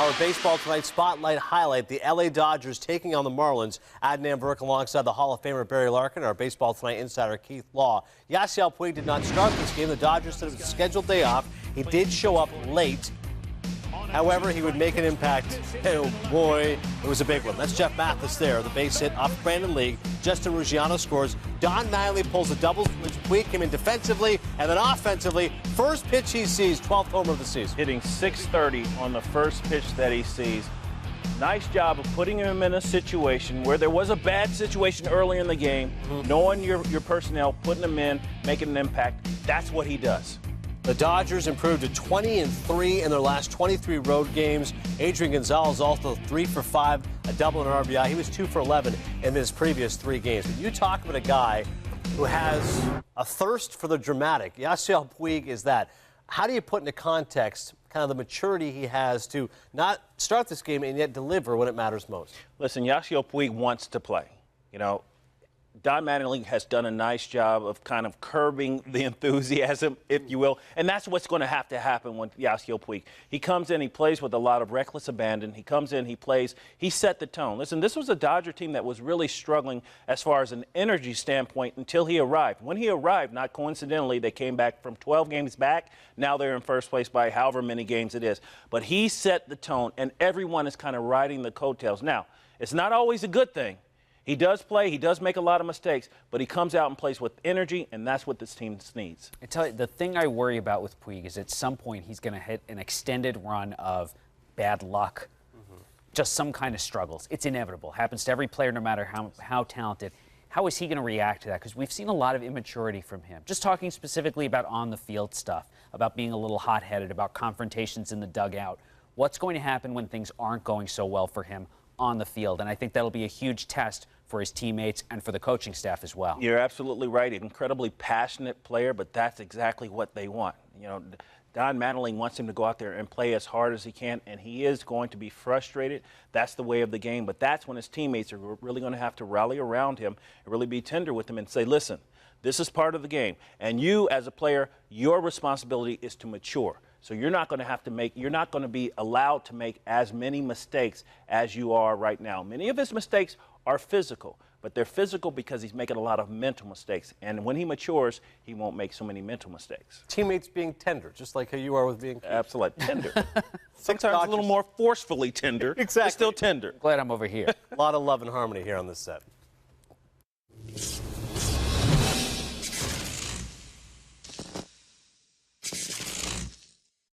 our Baseball Tonight Spotlight highlight, the LA Dodgers taking on the Marlins. Adnan Virk alongside the Hall of Famer Barry Larkin, our Baseball Tonight insider Keith Law. Yasiel Puig did not start this game. The Dodgers said it was a scheduled day off. He did show up late. However, he would make an impact. Oh boy, it was a big one. That's Jeff Mathis there, the base hit off Brandon League. Justin Ruggiano scores. Don Mattingly pulls a double. Puig came in defensively and then offensively. First pitch he sees, 12th homer of the season. Hitting .630 on the first pitch that he sees. Nice job of putting him in a situation where there was a bad situation early in the game, knowing your personnel, putting them in, making an impact. That's what he does. The Dodgers improved to 20-3 in their last 23 road games. Adrian Gonzalez also 3 for 5, a double and an RBI. He was 2 for 11 in his previous 3 games. But you talk about a guy who has a thirst for the dramatic. Yasiel Puig is that. How do you put into context kind of the maturity he has to not start this game and yet deliver when it matters most? Listen, Yasiel Puig wants to play. You know, Don Mattingly has done a nice job of kind of curbing the enthusiasm, if you will, and that's what's going to happen with Yasiel Puig. He comes in, he plays with a lot of reckless abandon. He comes in, he plays, he set the tone. Listen, this was a Dodger team that was really struggling as far as an energy standpoint until he arrived. When he arrived, not coincidentally, they came back from 12 games back. Now they're in first place by however many games it is. But he set the tone, and everyone is kind of riding the coattails. Now, it's not always a good thing. He does play, he does make a lot of mistakes, but he comes out and plays with energy, and that's what this team needs. I tell you, the thing I worry about with Puig is at some point he's going to hit an extended run of bad luck, just some kind of struggles. It's inevitable. Happens to every player, no matter how talented. How is he going to react to that? Because we've seen a lot of immaturity from him. Just talking specifically about on-the-field stuff, about being a little hot-headed, about confrontations in the dugout. What's going to happen when things aren't going so well for him on the field? And I think that'll be a huge test for his teammates and for the coaching staff as well. You're absolutely right. An incredibly passionate player, but that's exactly what they want. You know, Don Mattingly wants him to go out there and play as hard as he can, and he is going to be frustrated. That's the way of the game, but that's when his teammates are really going to have to rally around him and really be tender with him and say, listen, this is part of the game, and you as a player, your responsibility is to mature. So you're not going to be allowed to make as many mistakes as you are right now. Many of his mistakes are physical, but they're physical because he's making a lot of mental mistakes. And when he matures, he won't make so many mental mistakes. Teammates being tender, just like how you are with being absolutely tender. Sometimes a little more forcefully tender, exactly. but still tender. Glad I'm over here. A lot of love and harmony here on this set.